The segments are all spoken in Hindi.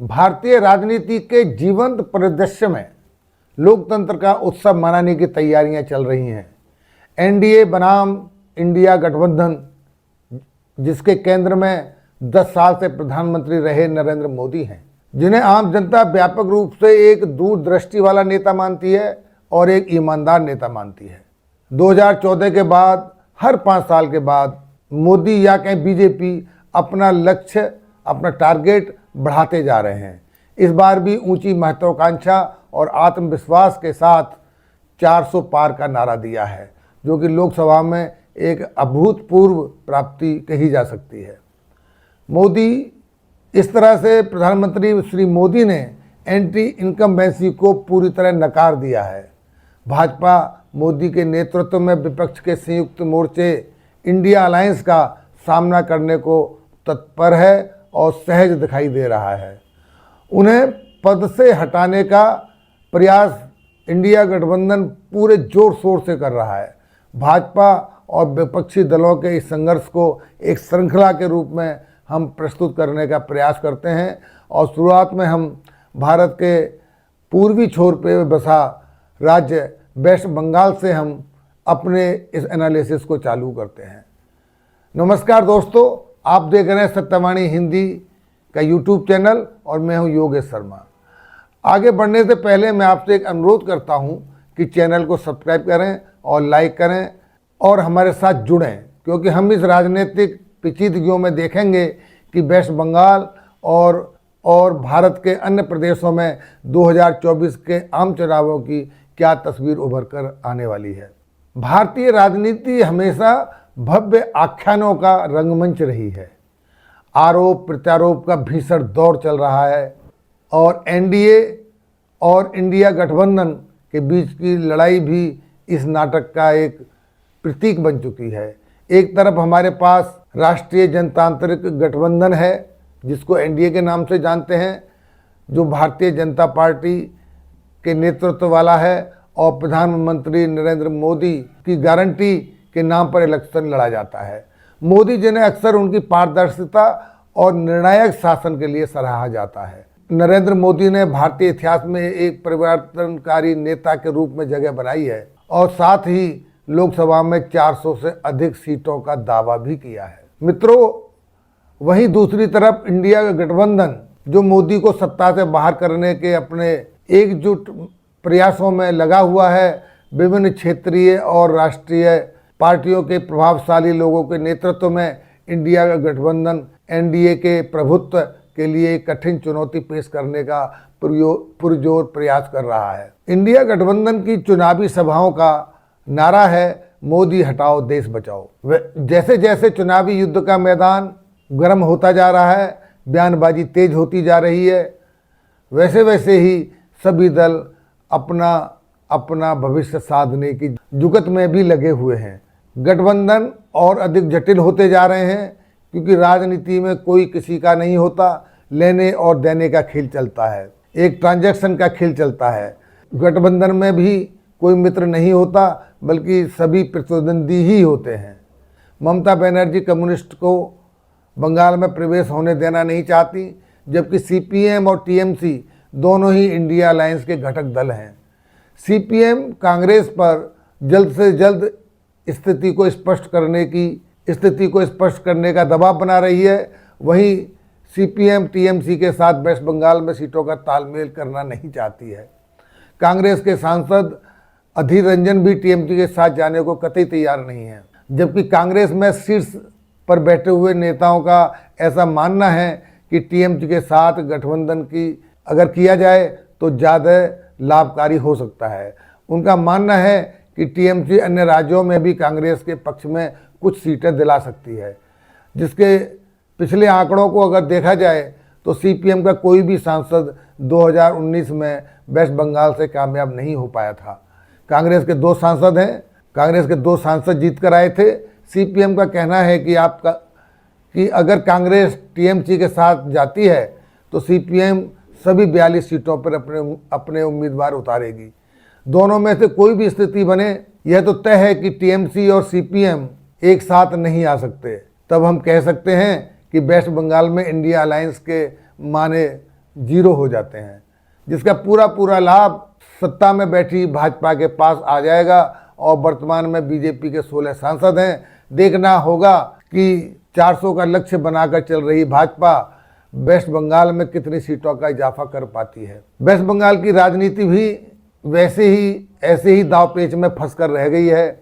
भारतीय राजनीति के जीवंत परिदृश्य में लोकतंत्र का उत्सव मनाने की तैयारियां चल रही हैं। एनडीए बनाम इंडिया गठबंधन, जिसके केंद्र में 10 साल से प्रधानमंत्री रहे नरेंद्र मोदी हैं, जिन्हें आम जनता व्यापक रूप से एक दूरदृष्टि वाला नेता मानती है और एक ईमानदार नेता मानती है। 2014 के बाद हर 5 साल के बाद मोदी या कहीं बीजेपी अपना लक्ष्य, अपना टारगेट बढ़ाते जा रहे हैं। इस बार भी ऊंची महत्वाकांक्षा और आत्मविश्वास के साथ 400 पार का नारा दिया है, जो कि लोकसभा में एक अभूतपूर्व प्राप्ति कही जा सकती है। मोदी इस तरह से प्रधानमंत्री श्री मोदी ने एंटी इनकम्बेंसी को पूरी तरह नकार दिया है। भाजपा मोदी के नेतृत्व में विपक्ष के संयुक्त मोर्चे इंडिया अलायंस का सामना करने को तत्पर है और सहज दिखाई दे रहा है। उन्हें पद से हटाने का प्रयास इंडिया गठबंधन पूरे जोर शोर से कर रहा है। भाजपा और विपक्षी दलों के इस संघर्ष को एक श्रृंखला के रूप में हम प्रस्तुत करने का प्रयास करते हैं और शुरुआत में हम भारत के पूर्वी छोर पे बसा राज्य वेस्ट बंगाल से हम अपने इस एनालिसिस को चालू करते हैं। नमस्कार दोस्तों, आप देख रहे हैं सत्यवाणी हिंदी का यूट्यूब चैनल और मैं हूं योगेश शर्मा। आगे बढ़ने से पहले मैं आपसे एक अनुरोध करता हूं कि चैनल को सब्सक्राइब करें और लाइक करें और हमारे साथ जुड़ें, क्योंकि हम इस राजनीतिक पेचीदगियों में देखेंगे कि वेस्ट बंगाल और भारत के अन्य प्रदेशों में 2024 के आम चुनावों की क्या तस्वीर उभर कर आने वाली है। भारतीय राजनीति हमेशा भव्य आख्यानों का रंगमंच रही है। आरोप प्रत्यारोप का भीषण दौर चल रहा है और एनडीए और इंडिया गठबंधन के बीच की लड़ाई भी इस नाटक का एक प्रतीक बन चुकी है। एक तरफ हमारे पास राष्ट्रीय जनतांत्रिक गठबंधन है, जिसको एनडीए के नाम से जानते हैं, जो भारतीय जनता पार्टी के नेतृत्व वाला है और प्रधानमंत्री नरेंद्र मोदी की गारंटी के नाम पर इलेक्शन लड़ा जाता है। मोदी जिन्हें अक्सर उनकी पारदर्शिता और निर्णायक शासन के लिए सराहा जाता है। नरेंद्र मोदी ने भारतीय इतिहास में एक परिवर्तनकारी नेता के रूप में जगह बनाई है और साथ ही लोकसभा में 400 से अधिक सीटों का दावा भी किया है। मित्रों, वहीं दूसरी तरफ इंडिया गठबंधन, जो मोदी को सत्ता से बाहर करने के अपने एकजुट प्रयासों में लगा हुआ है, विभिन्न क्षेत्रीय और राष्ट्रीय पार्टियों के प्रभावशाली लोगों के नेतृत्व में इंडिया गठबंधन एनडीए के प्रभुत्व के लिए एक कठिन चुनौती पेश करने का पुरजोर प्रयास कर रहा है। इंडिया गठबंधन की चुनावी सभाओं का नारा है, मोदी हटाओ देश बचाओ। जैसे जैसे चुनावी युद्ध का मैदान गर्म होता जा रहा है, बयानबाजी तेज होती जा रही है, वैसे वैसे ही सभी दल अपना अपना भविष्य साधने की जुगत में भी लगे हुए हैं। गठबंधन और अधिक जटिल होते जा रहे हैं, क्योंकि राजनीति में कोई किसी का नहीं होता, लेने और देने का खेल चलता है, एक ट्रांजैक्शन का खेल चलता है। गठबंधन में भी कोई मित्र नहीं होता, बल्कि सभी प्रतिद्वंदी ही होते हैं। ममता बनर्जी कम्युनिस्ट को बंगाल में प्रवेश होने देना नहीं चाहती, जबकि सीपीएम और टीएमसी दोनों ही इंडिया अलायंस के घटक दल हैं। सीपीएम कांग्रेस पर जल्द से जल्द स्थिति को स्पष्ट करने का दबाव बना रही है। वहीं सीपीएम टीएमसी के साथ वेस्ट बंगाल में सीटों का तालमेल करना नहीं चाहती है। कांग्रेस के सांसद अधीर रंजन भी टीएमसी के साथ जाने को कतई तैयार नहीं है, जबकि कांग्रेस में शीर्ष पर बैठे हुए नेताओं का ऐसा मानना है कि टीएमसी के साथ गठबंधन की अगर किया जाए तो ज़्यादा लाभकारी हो सकता है। उनका मानना है कि टीएमसी अन्य राज्यों में भी कांग्रेस के पक्ष में कुछ सीटें दिला सकती है, जिसके पिछले आंकड़ों को अगर देखा जाए तो सीपीएम का कोई भी सांसद 2019 में वेस्ट बंगाल से कामयाब नहीं हो पाया था। कांग्रेस के 2 सांसद हैं, कांग्रेस के 2 सांसद जीत कर आए थे। सीपीएम का कहना है कि अगर कांग्रेस टीएमसी के साथ जाती है तो सीपीएम सभी 42 सीटों पर अपने उम्मीदवार उतारेगी। दोनों में से कोई भी स्थिति बने, यह तो तय है कि टीएमसी और सीपीएम एक साथ नहीं आ सकते। तब हम कह सकते हैं कि वेस्ट बंगाल में इंडिया अलायंस के जीरो हो जाते हैं, जिसका पूरा पूरा लाभ सत्ता में बैठी भाजपा के पास आ जाएगा। और वर्तमान में बीजेपी के 16 सांसद हैं। देखना होगा कि 400 का लक्ष्य बनाकर चल रही भाजपा वेस्ट बंगाल में कितनी सीटों का इजाफा कर पाती है। वेस्ट बंगाल की राजनीति भी ऐसे ही दाव पेच में फंसकर रह गई है।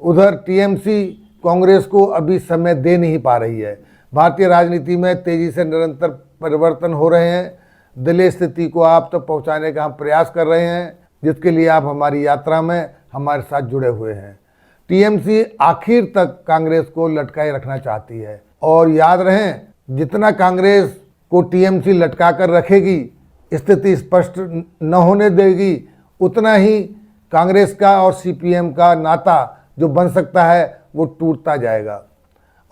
उधर टीएमसी कांग्रेस को अभी समय दे नहीं पा रही है। भारतीय राजनीति में तेजी से निरंतर परिवर्तन हो रहे हैं। दलीय स्थिति को आप तक पहुंचाने का हम प्रयास कर रहे हैं, जिसके लिए आप हमारी यात्रा में हमारे साथ जुड़े हुए हैं। टीएमसी आखिर तक कांग्रेस को लटकाए रखना चाहती है, और याद रहें, जितना कांग्रेस को टीएमसी लटका कर रखेगी, स्थिति स्पष्ट न होने देगी, उतना ही कांग्रेस का और सीपीएम का नाता जो बन सकता है वो टूटता जाएगा।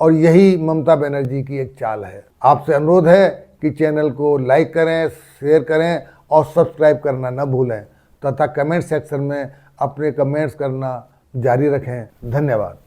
और यही ममता बनर्जी की एक चाल है। आपसे अनुरोध है कि चैनल को लाइक करें, शेयर करें और सब्सक्राइब करना न भूलें, तथा कमेंट सेक्शन में अपने कमेंट्स करना जारी रखें। धन्यवाद।